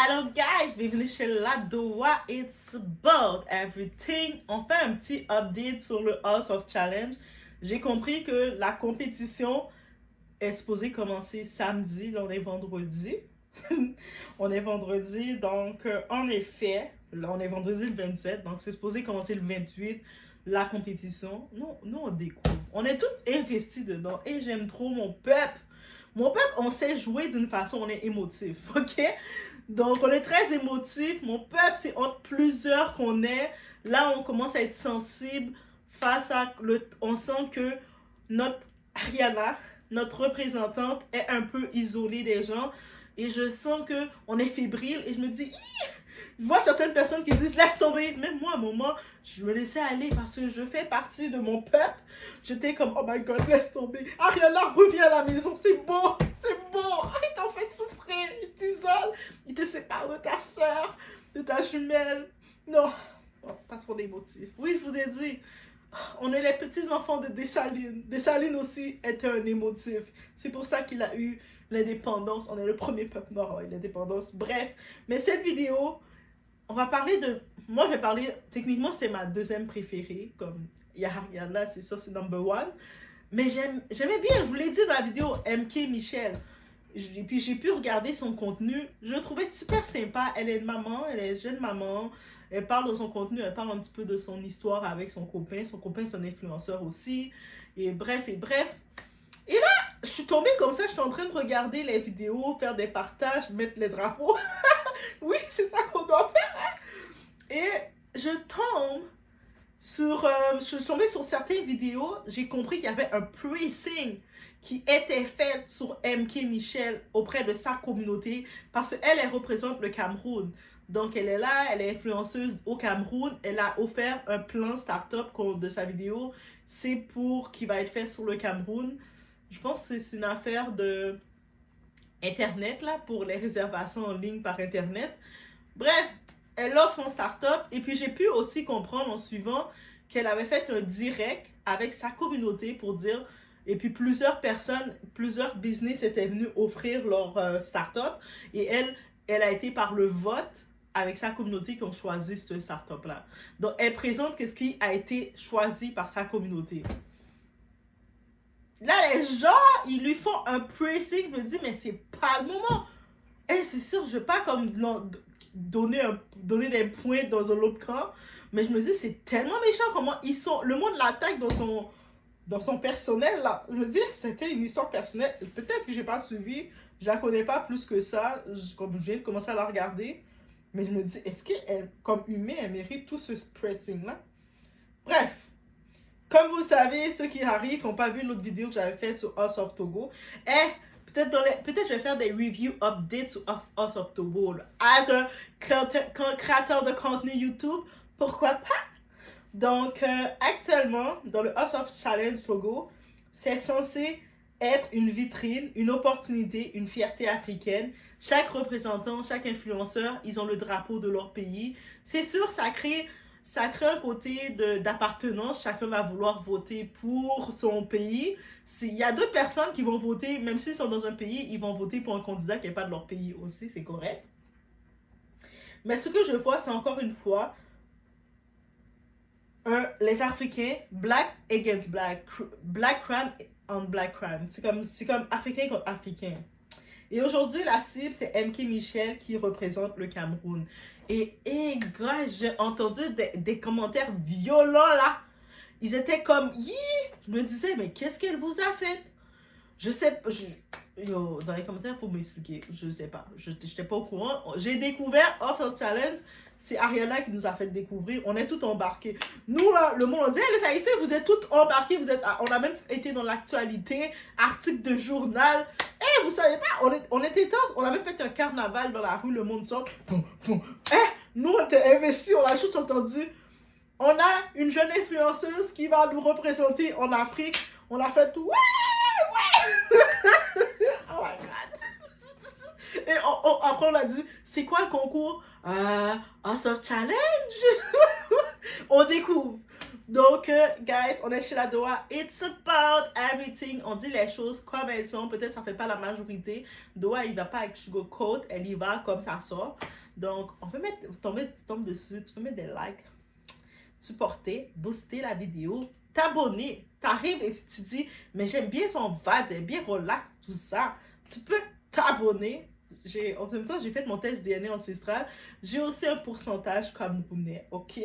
Hello guys, bienvenue chez Ladoa, it's about everything. On fait un petit update sur le House of Challenge. J'ai compris que la compétition est supposée commencer samedi, là on est vendredi. On est vendredi, donc en effet, là on est vendredi le 27, donc c'est supposé commencer le 28, la compétition. Nous on découvre. On est tous investis dedans et j'aime trop mon peuple. Mon peuple, on sait jouer d'une façon, on est émotif, ok? Donc, on est très émotif. Mon peuple, c'est entre plusieurs qu'on est. Là, on commence à être sensible face à le... On sent que notre Ariana, notre représentante, est un peu isolée des gens. Et je sens qu'on est fébrile. Et je me dis, je vois certaines personnes qui disent laisse tomber. Même moi, à un moment, je me laissais aller parce que je fais partie de mon peuple. J'étais comme oh my god, laisse tomber. Ariana, reviens à la maison, c'est beau, c'est beau. Il t'en fait souffrir, il t'isole, il te sépare de ta soeur, de ta jumelle. Non, parce qu'on est émotif. Oui, je vous ai dit, on est les petits enfants de Dessalines. Dessalines aussi était un émotif. C'est pour ça qu'il a eu l'indépendance. On est le premier peuple noir à l'indépendance. Bref, mais cette vidéo, on va parler de... Moi, je vais parler... Techniquement, c'est ma deuxième préférée. Comme il y a Ariana, c'est ça, c'est number one. Mais j'aimais bien, je vous l'ai dit dans la vidéo, MK Michelle. Et puis, j'ai pu regarder son contenu. Je le trouvais super sympa. Elle est une maman, elle est jeune maman. Elle parle de son contenu, elle parle un petit peu de son histoire avec son copain. Son copain, c'est un influenceur aussi. Et bref, et bref. Et là, je suis tombée comme ça, je suis en train de regarder les vidéos, faire des partages, mettre les drapeaux. Oui, c'est ça qu'on doit faire. Hein? Et je tombe sur... je suis tombée sur certaines vidéos, j'ai compris qu'il y avait un pressing qui était fait sur MK Michelle auprès de sa communauté parce qu'elle, elle représente le Cameroun. Donc, elle est là, elle est influenceuse au Cameroun. Elle a offert un plan start-up de sa vidéo. C'est pour qui va être fait sur le Cameroun. Je pense que c'est une affaire de Internet, là, pour les réservations en ligne par Internet. Bref, elle offre son start-up. Et puis, j'ai pu aussi comprendre en suivant qu'elle avait fait un direct avec sa communauté pour dire... Et puis, plusieurs personnes, plusieurs business étaient venus offrir leur start-up. Et elle a été par le vote avec sa communauté qui ont choisi ce start-up-là. Donc, elle présente ce qui a été choisi par sa communauté. Là, les gens, ils lui font un pressing. Je me dis, mais c'est pas le moment. Et c'est sûr, je ne vais pas comme donner des points dans un autre camp. Mais je me dis, c'est tellement méchant comment ils sont. Le monde l'attaque dans son personnel, là. Je me dis, c'était une histoire personnelle. Peut-être que je n'ai pas suivi. Je la connais pas plus que ça. Comme je viens de commencer à la regarder. Mais je me dis, est-ce qu'elle, comme humaine, elle mérite tout ce pressing-là? Bref. Comme vous le savez, ceux qui arrivent, qui n'ont pas vu l'autre vidéo que j'avais faite sur House of Togo, peut-être je vais faire des review updates sur House of Togo. Là. As un créateur de contenu YouTube, pourquoi pas? Donc, actuellement, dans le House of Challenge Togo, c'est censé être une vitrine, une opportunité, une fierté africaine. Chaque représentant, chaque influenceur, ils ont le drapeau de leur pays. C'est sûr, ça crée un côté d'appartenance. Chacun va vouloir voter pour son pays. Il y a d'autres personnes qui vont voter, même s'ils sont dans un pays, ils vont voter pour un candidat qui n'est pas de leur pays aussi, c'est correct. Mais ce que je vois, c'est encore une fois, les Africains, black against black, black crime on black crime. C'est comme Africain contre Africain. Et aujourd'hui, la cible, c'est MK Michelle qui représente le Cameroun. Et gars, j'ai entendu des commentaires violents là. Ils étaient comme, je me disais, mais qu'est-ce qu'elle vous a fait? Je sais pas. Yo, dans les commentaires, il faut m'expliquer. Je sais pas. Je n'étais pas au courant. J'ai découvert Off Challenge. C'est Ariana qui nous a fait découvrir. On est tous embarqués. Nous, là, le monde, on dit, les Haïtiens, vous êtes tous embarqués. On a même été dans l'actualité, article de journal. Vous savez pas, on était tous, on a même fait un carnaval dans la rue, le monde sort. Nous, on était investis, on a juste entendu. On a une jeune influenceuse qui va nous représenter en Afrique. On a fait tout. Ouais! Oh my god! Et après, on a dit, c'est quoi le concours? House of Challenge? On découvre. Donc, guys, on est chez la Doha. It's about everything. On dit les choses comme elles sont. Peut-être ça fait pas la majorité. Doha, il va pas avec sugarcoat. Elle y va comme ça sort. Donc, on peut mettre, tu tombes dessus, tu peux mettre des likes, supporter, booster la vidéo, t'abonner. T'arrives et tu dis, mais j'aime bien son vibe, j'aime bien relax, tout ça. Tu peux t'abonner. En même temps, j'ai fait mon test DNA ancestral. J'ai aussi un pourcentage camerounais, ok?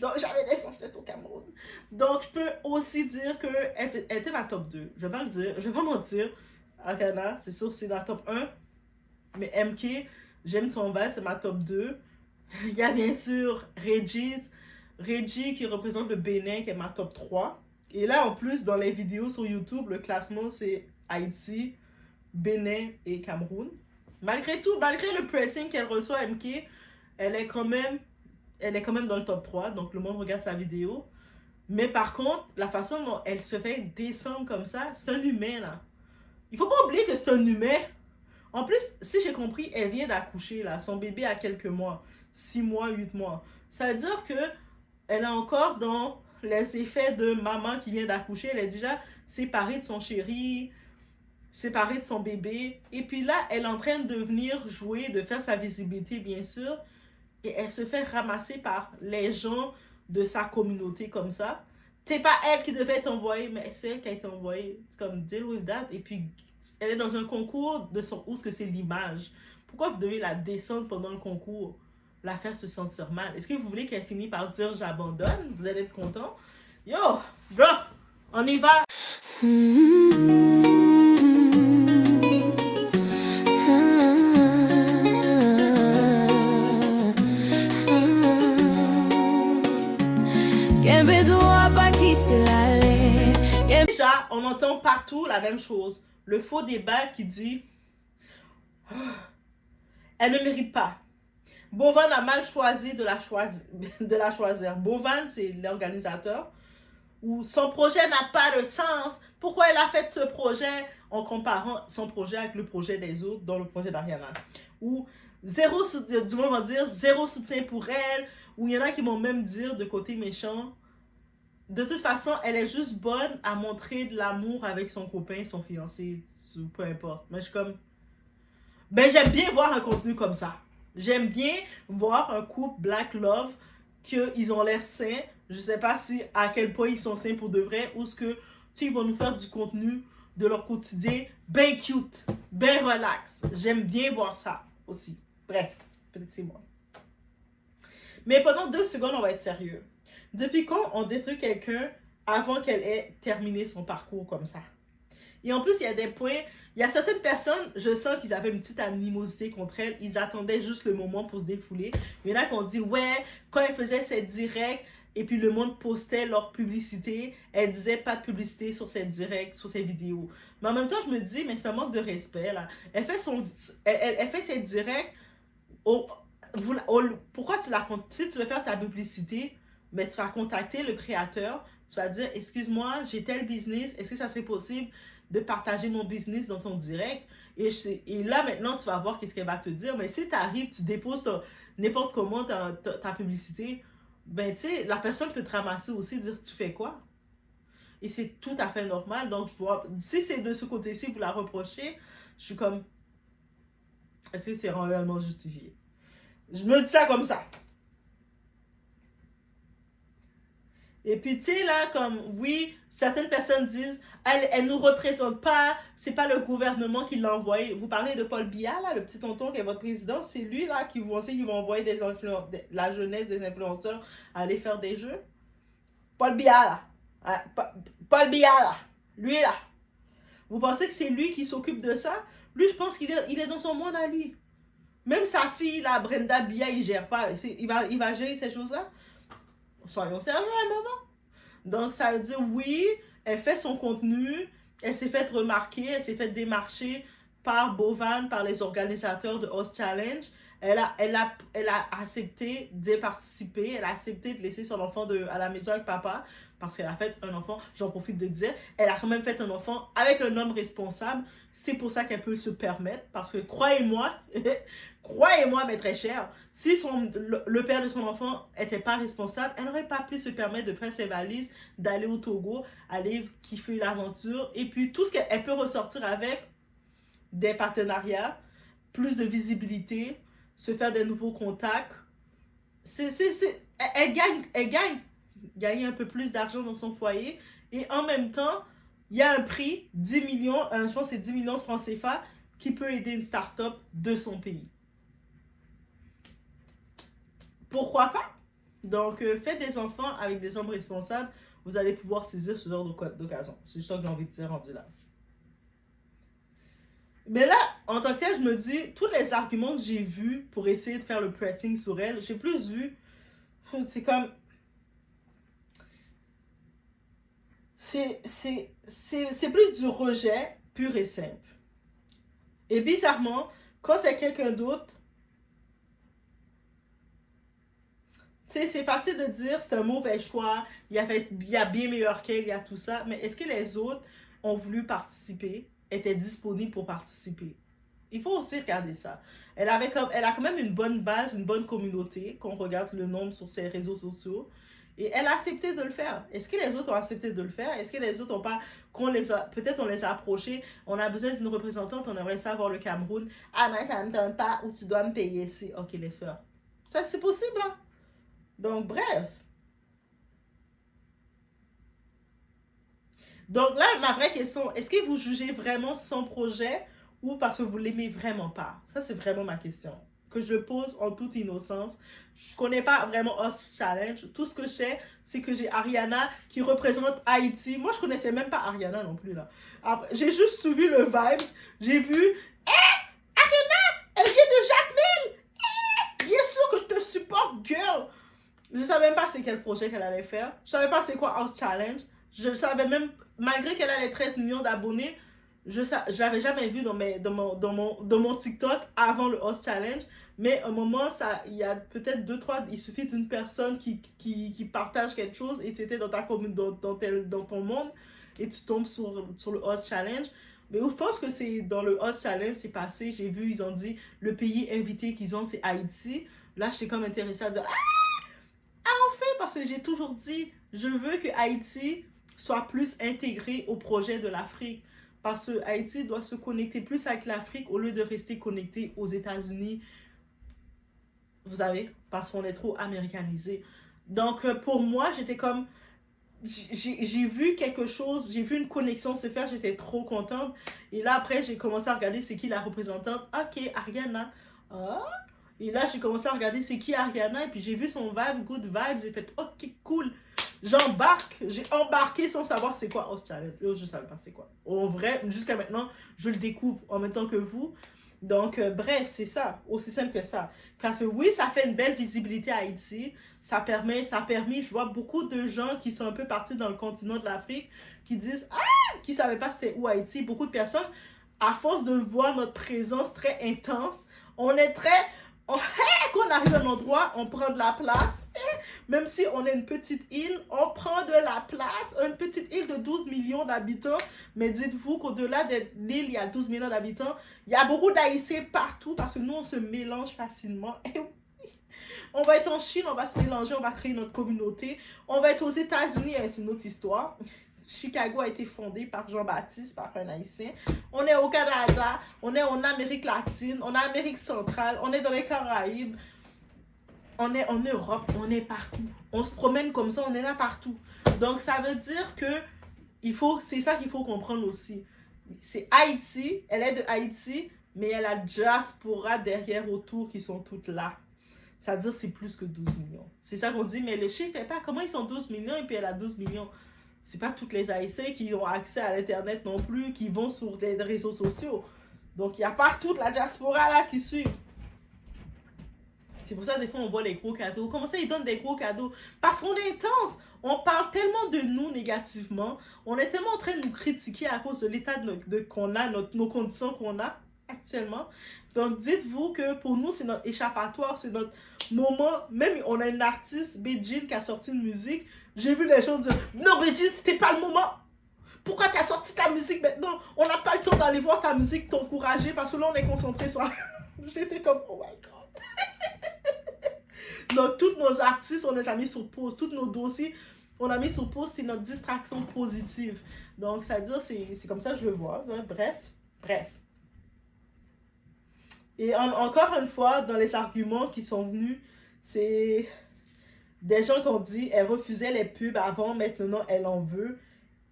Donc, j'avais des ancêtres au Cameroun. Donc, je peux aussi dire qu'elle était ma top 2. Je vais pas le dire, je vais pas mentir. Akana, c'est sûr, c'est la top 1. Mais MK, j'aime son vibe, c'est ma top 2. Il y a bien sûr Reggie qui représente le Bénin, qui est ma top 3. Et là, en plus, dans les vidéos sur YouTube, le classement, c'est Haïti, Bénin et Cameroun. Malgré tout, malgré le pressing qu'elle reçoit, MK, elle est quand même dans le top 3, donc le monde regarde sa vidéo. Mais par contre, la façon dont elle se fait descendre comme ça, c'est un humain, là. Il faut pas oublier que c'est un humain. En plus, si j'ai compris, elle vient d'accoucher, là. Son bébé a quelques mois. 6 mois, 8 mois. Ça veut dire que elle est encore dans les effets de maman qui vient d'accoucher. Elle est déjà séparée de son chéri, séparée de son bébé. Et puis là, elle est en train de venir jouer, de faire sa visibilité, bien sûr. Et elle se fait ramasser par les gens de sa communauté comme ça. C'est pas elle qui devait être envoyée, mais c'est elle qui a été envoyée. Comme deal with that. Et puis, elle est dans un concours de son où ce que c'est l'image. Pourquoi vous devez la descendre pendant le concours? La faire se sentir mal. Est-ce que vous voulez qu'elle finisse par dire j'abandonne? Vous allez être content? Yo, bro, on y va. Déjà, on entend partout la même chose. Le faux débat qui dit elle ne mérite pas. Bovan a mal choisi de la choisir. Bovan, c'est l'organisateur. Ou son projet n'a pas de sens. Pourquoi elle a fait ce projet en comparant son projet avec le projet des autres, dans le projet d'Ariana. Ou zéro soutien, du moins on va dire zéro soutien pour elle. Ou il y en a qui vont même dire de côté méchant. De toute façon, elle est juste bonne à montrer de l'amour avec son copain, son fiancé, peu importe. Mais je suis comme... Ben, j'aime bien voir un contenu comme ça. J'aime bien voir un couple Black Love, qu'ils ont l'air sains. Je sais pas si à quel point ils sont sains pour de vrai, ou ce que, tu sais, ils vont nous faire du contenu de leur quotidien, ben cute, ben relax. J'aime bien voir ça aussi. Bref, peut-être c'est moi. Mais pendant 2 secondes, on va être sérieux. Depuis quand on détruit quelqu'un avant qu'elle ait terminé son parcours comme ça? Et en plus, il y a des points, il y a certaines personnes, je sens qu'ils avaient une petite animosité contre elle, ils attendaient juste le moment pour se défouler. Il y en a qui ont dit, ouais, quand elle faisait ses directs, et puis le monde postait leur publicité, elle disait pas de publicité sur ses directs, sur ses vidéos. Mais en même temps, je me dis, mais c'est un manque de respect, là. Elle fait ses directs, pourquoi tu la comptes? Si tu veux faire ta publicité, mais tu vas contacter le créateur, tu vas dire, excuse-moi, j'ai tel business, est-ce que ça serait possible de partager mon business dans ton direct? Et là, maintenant, tu vas voir qu'est-ce qu'elle va te dire. Mais si tu arrives, tu déposes n'importe comment ta publicité, ben, tu sais, la personne peut te ramasser aussi, dire, tu fais quoi? Et c'est tout à fait normal. Donc, je vois, si c'est de ce côté-ci, vous la reprochez, je suis comme, est-ce que c'est réellement justifié? Je me dis ça comme ça. Et puis, tu sais, là, comme, oui, certaines personnes disent, elle nous représente pas, c'est pas le gouvernement qui l'a envoyé. Vous parlez de Paul Biya, là, le petit tonton qui est votre président, c'est lui, là, qui vous enseigne, qui va envoyer la jeunesse des influenceurs à aller faire des jeux. Paul Biya, là. Paul Biya, là. Lui, là. Vous pensez que c'est lui qui s'occupe de ça? Lui, je pense qu'il est dans son monde à lui. Même sa fille, là, Brenda Biya, il gère pas. Il va gérer ces choses-là. Soyons sérieux à un moment. Donc, ça veut dire, oui, elle fait son contenu, elle s'est fait remarquer, elle s'est fait démarcher par Bovan, par les organisateurs de Host Challenge. Elle a accepté de participer, elle a accepté de laisser son enfant à la maison avec papa parce qu'elle a fait un enfant, j'en profite de dire, elle a quand même fait un enfant avec un homme responsable. C'est pour ça qu'elle peut se permettre parce que croyez-moi, croyez-moi, mais très cher, si le père de son enfant n'était pas responsable, elle n'aurait pas pu se permettre de prendre ses valises, d'aller au Togo, aller kiffer l'aventure et puis tout ce qu'elle peut ressortir avec des partenariats, plus de visibilité, se faire des nouveaux contacts. Elle gagne un peu plus d'argent dans son foyer et en même temps, il y a un prix, 10 millions, je pense que c'est 10 millions de francs CFA qui peut aider une start-up de son pays. Pourquoi pas? Donc, faites des enfants avec des hommes responsables, vous allez pouvoir saisir ce genre d'occasion. C'est ça que j'ai envie de dire rendu là. Mais là, en tant que tel, je me dis, tous les arguments que j'ai vus pour essayer de faire le pressing sur elle, j'ai plus vu, c'est comme, c'est plus du rejet pur et simple. Et bizarrement, quand c'est quelqu'un d'autre, tu sais, c'est facile de dire c'est un mauvais choix, il y a bien meilleur qu'elle, il y a tout ça, mais est-ce que les autres ont voulu participer, étaient disponibles pour participer? Il faut aussi regarder ça. Elle a quand même une bonne base, une bonne communauté, qu'on regarde le nombre sur ses réseaux sociaux. Et elle a accepté de le faire. Est-ce que les autres ont accepté de le faire? Est-ce que les autres ont pas, peut-être on les a approchés, on a besoin d'une représentante, on aimerait savoir le Cameroun. Ah, mais ça ne me tente pas, ou tu dois me payer ici. Ok, laisse faire. Ça, c'est possible, hein? Donc, bref. Donc là, ma vraie question, est-ce que vous jugez vraiment son projet ou parce que vous l'aimez vraiment pas? Ça, c'est vraiment ma question. Que je pose en toute innocence. Je connais pas vraiment Us Challenge. Tout ce que je sais, c'est que j'ai Ariana qui représente Haïti. Moi, je connaissais même pas Ariana non plus, là. Après, j'ai juste suivi le vibes. J'ai vu, elle vient de Jacmel! Bien sûr que je te supporte, girl! Je savais même pas c'est quel projet qu'elle allait faire. Je savais pas c'est quoi House Challenge. Je savais même, malgré qu'elle a les 13 millions d'abonnés, je l'avais jamais vu dans mon TikTok avant le House Challenge. Mais à un moment, il y a peut-être deux, trois, il suffit d'une personne qui partage quelque chose et tu étais dans ta commune, dans ton monde et tu tombes sur le House Challenge. Mais je pense que c'est dans le House Challenge, c'est passé, j'ai vu, ils ont dit le pays invité qu'ils ont, c'est Haïti. Là, je suis comme intéressée à dire, parce que j'ai toujours dit, je veux que Haïti soit plus intégré au projet de l'Afrique. Parce que Haïti doit se connecter plus avec l'Afrique au lieu de rester connecté aux États-Unis. Vous savez, parce qu'on est trop américanisé. Donc, pour moi, j'étais comme, j'ai vu quelque chose, j'ai vu une connexion se faire, j'étais trop contente. Et là, après, j'ai commencé à regarder c'est qui la représentante. Ok, Ariana. Ah, et là, j'ai commencé à regarder c'est qui Ariana. Et puis j'ai vu son vibe, good vibes. J'ai fait, ok, cool. J'embarque. J'ai embarqué sans savoir c'est quoi Host Challenge. Je savais pas c'est quoi. En vrai, jusqu'à maintenant, je le découvre en même temps que vous. Donc, bref, c'est ça. Aussi simple que ça. Parce que oui, ça fait une belle visibilité à Haïti. Ça a permis, je vois beaucoup de gens qui sont un peu partis dans le continent de l'Afrique qui disent, ah, qui savaient pas c'était où Haïti. Beaucoup de personnes, à force de voir notre présence très intense, on est très, quand on arrive à un endroit, on prend de la place. Même si on est une petite île, on prend de la place. Une petite île de 12 millions d'habitants. Mais dites-vous qu'au-delà de l'île, il y a 12 millions d'habitants. Il y a beaucoup d'Haïtiens partout parce que nous, on se mélange facilement. Et oui, on va être en Chine, on va se mélanger, on va créer notre communauté. On va être aux États-Unis, c'est une autre histoire. Chicago a été fondé par Jean-Baptiste, par un Haïtien. On est au Canada, on est en Amérique latine, on est en Amérique centrale, on est dans les Caraïbes, on est en Europe, on est partout. On se promène comme ça, on est là partout. Donc ça veut dire que c'est ça qu'il faut comprendre aussi. C'est Haïti, elle est de Haïti, mais elle a diaspora derrière autour qui sont toutes là. C'est-à-dire c'est plus que 12 millions. C'est ça qu'on dit, mais le chiffre fait pas. Comment ils sont 12 millions et puis elle a 12 millions? C'est pas toutes les Haïtiens qui ont accès à l'Internet non plus, qui vont sur des réseaux sociaux. Donc, il y a pas toute la diaspora là qui suit. C'est pour ça, des fois, on voit les gros cadeaux. Comment ça, ils donnent des gros cadeaux? Parce qu'on est intense. On parle tellement de nous négativement. On est tellement en train de nous critiquer à cause de l'état qu'on a, nos conditions qu'on a. actuellement. Donc, dites-vous que pour nous, c'est notre échappatoire, c'est notre moment. Même on a une artiste, Beijing, qui a sorti une musique. J'ai vu les gens dire non, Beijing, c'était pas le moment. Pourquoi t'as sorti ta musique maintenant? On n'a pas le temps d'aller voir ta musique t'encourager parce que là, on est concentré sur. J'étais comme, oh my god. Donc, tous nos artistes, on les a mis sur pause. Tous nos dossiers, on a mis sur pause. C'est notre distraction positive. Donc, ça veut dire, c'est comme ça que je le vois. Hein. Bref. Et encore une fois, dans les arguments qui sont venus, c'est des gens qui ont dit elle refusait les pubs avant, maintenant elle en veut.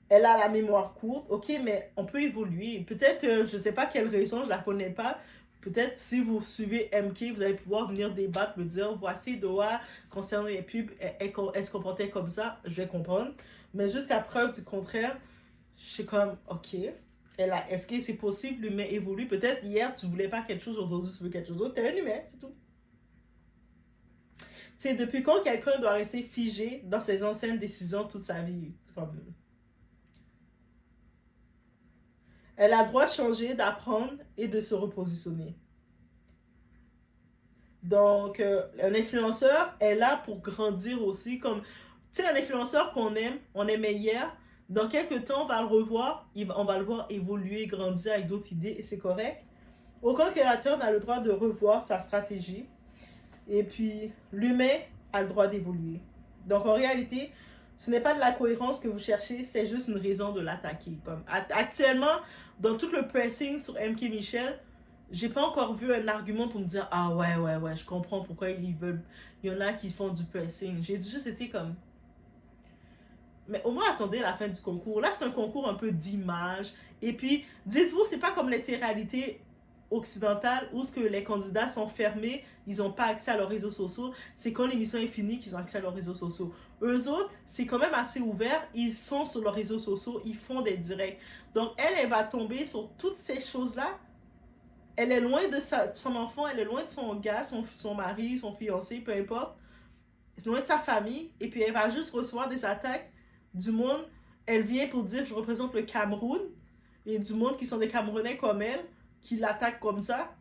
Elle a la mémoire courte. Ok, mais on peut évoluer. Peut-être, je ne sais pas quelle raison, je ne la connais pas. Peut-être si vous suivez MK, vous allez pouvoir venir débattre, me dire voici Doha concernant les pubs, elle se comportait comme ça, je vais comprendre. Mais jusqu'à preuve du contraire, je suis comme ok. Est-ce que c'est possible, l'humain évolue? Peut-être hier tu voulais pas quelque chose, aujourd'hui tu veux quelque chose d'autre. T'es un humain, c'est tout. Tu sais, depuis quand quelqu'un doit rester figé dans ses anciennes décisions toute sa vie? C'est comme. Elle a le droit de changer, d'apprendre et de se repositionner. Donc, un influenceur est là pour grandir aussi. Comme, tu sais, un influenceur qu'on aime, on aimait hier, dans quelques temps, on va le revoir, on va le voir évoluer, grandir avec d'autres idées et c'est correct. Aucun créateur n'a le droit de revoir sa stratégie. Et puis, l'humain a le droit d'évoluer. Donc, en réalité, ce n'est pas de la cohérence que vous cherchez, c'est juste une raison de l'attaquer. Comme actuellement, dans tout le pressing sur MK Michel, j'ai pas encore vu un argument pour me dire ah ouais, je comprends pourquoi ils veulent. Il y en a qui font du pressing. J'ai juste été comme. Mais au moins attendez la fin du concours. Là, c'est un concours un peu d'image. Et puis, dites-vous, c'est pas comme les réalités occidentales où ce que les candidats sont fermés, ils n'ont pas accès à leurs réseaux sociaux. C'est quand l'émission est finie qu'ils ont accès à leurs réseaux sociaux. Eux autres, c'est quand même assez ouvert. Ils sont sur leurs réseaux sociaux, ils font des directs. Donc, elle va tomber sur toutes ces choses-là. Elle est loin de son enfant, elle est loin de son gars, son mari, son fiancé, peu importe. Loin de sa famille. Et puis, elle va juste recevoir des attaques du monde. Elle vient pour dire je représente le Cameroun. Et du monde qui sont des Camerounais comme elle, qui l'attaquent comme ça.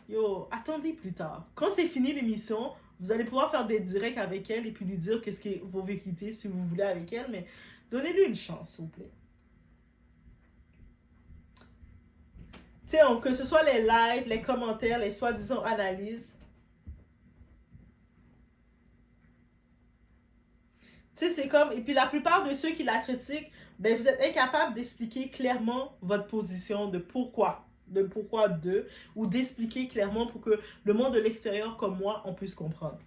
Yo, attendez plus tard. Quand c'est fini l'émission, vous allez pouvoir faire des directs avec elle et puis lui dire qu'est-ce que vos vérités si vous voulez avec elle. Mais donnez-lui une chance, s'il vous plaît. Tu sais, que ce soit les lives, les commentaires, les soi-disant analyses. Tu sais, c'est comme. Et puis la plupart de ceux qui la critiquent, ben vous êtes incapable d'expliquer clairement votre position de pourquoi. De pourquoi de. Ou d'expliquer clairement pour que le monde de l'extérieur, comme moi, on puisse comprendre.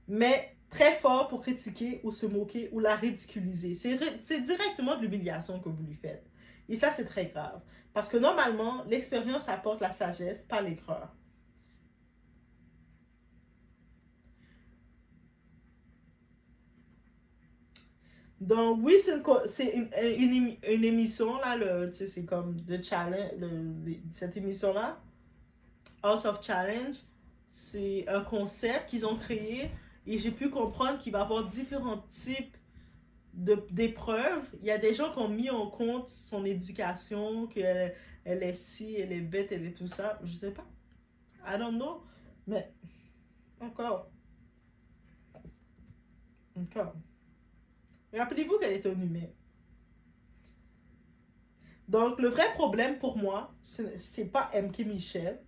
Mais très fort pour critiquer ou se moquer ou la ridiculiser. C'est directement de l'humiliation que vous lui faites. Et ça, c'est très grave. Parce que normalement, l'expérience apporte la sagesse, pas l'aigreur. Donc, oui, c'est une émission, là, c'est comme The Challenge, cette émission-là, House of Challenge, c'est un concept qu'ils ont créé et j'ai pu comprendre qu'il va y avoir différents types d'épreuves. Il y a des gens qui ont mis en compte son éducation, qu'elle elle est si, elle est bête, elle est tout ça. Je sais pas. I don't know. Mais encore, encore. Rappelez-vous qu'elle est un humain. Donc, le vrai problème pour moi, c'est pas MK Michel.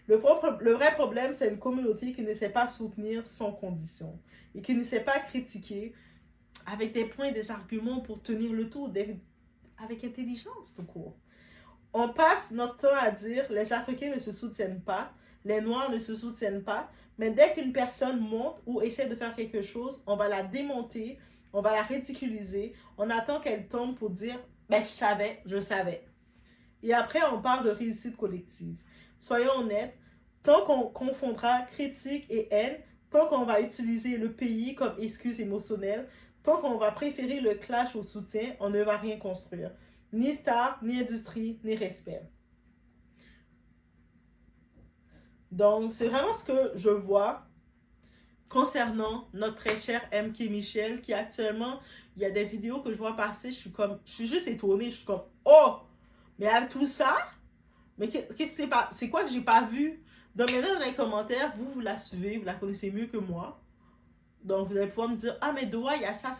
Le vrai problème, c'est une communauté qui ne sait pas soutenir sans condition et qui ne sait pas critiquer avec des points et des arguments pour tenir le tout, avec intelligence, tout court. On passe notre temps à dire les Africains ne se soutiennent pas, les Noirs ne se soutiennent pas, mais dès qu'une personne monte ou essaie de faire quelque chose, on va la démonter, on va la ridiculiser, on attend qu'elle tombe pour dire ben, je savais. Et après, on parle de réussite collective. Soyons honnêtes, tant qu'on confondra critique et haine, tant qu'on va utiliser le pays comme excuse émotionnelle, tant qu'on va préférer le clash au soutien, on ne va rien construire. Ni star, ni industrie, ni respect. Donc, c'est vraiment ce que je vois concernant notre très cher MK Michel, qui actuellement, il y a des vidéos que je vois passer, je suis juste étonnée, je suis comme, oh, mais avec tout ça, Mais c'est quoi que j'ai pas vu? Donc maintenant dans les commentaires, vous la suivez, vous la connaissez mieux que moi. Donc vous allez pouvoir me dire, ah mais Doa, il y a ça,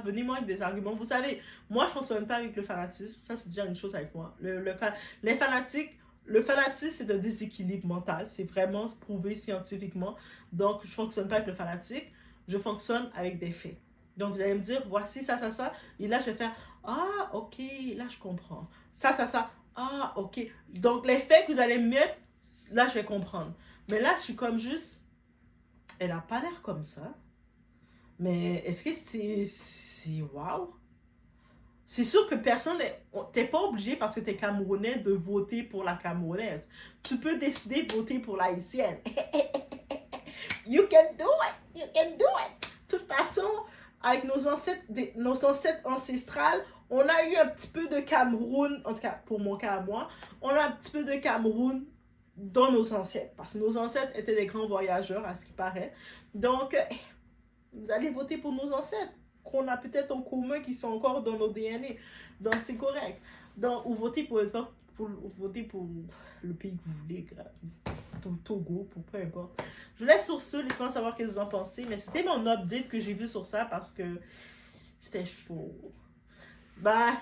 venez-moi avec des arguments. Vous savez, moi je fonctionne pas avec le fanatisme, ça c'est déjà une chose avec moi. Les fanatiques, le fanatisme c'est un déséquilibre mental, c'est vraiment prouvé scientifiquement. Donc je fonctionne pas avec le fanatique, je fonctionne avec des faits. Donc vous allez me dire, voici ça, et là je vais faire, ah ok, là je comprends. Ça, ah ok. Donc les faits que vous allez mettre, là je vais comprendre. Mais là je suis comme juste, elle a pas l'air comme ça. Mais est-ce que c'est wow? C'est sûr que personne t'es pas obligé parce que t'es Camerounais de voter pour la Camerounaise. Tu peux décider de voter pour la haïtienne. You can do it. You can do it. De toute façon, avec nos ancêtres ancestrales, on a eu un petit peu de Cameroun, en tout cas pour mon cas à moi, on a un petit peu de Cameroun dans nos ancêtres. Parce que nos ancêtres étaient des grands voyageurs, à ce qui paraît. Donc, vous allez voter pour nos ancêtres, qu'on a peut-être en commun, qui sont encore dans nos DNA. Donc, c'est correct. Donc, ou voter voter pour le pays que vous voulez, pour le Togo, pour peu importe. Je vous laisse sur ce, laissez-moi savoir ce que vous en pensez. Mais c'était mon update que j'ai vu sur ça parce que c'était chaud. Bah,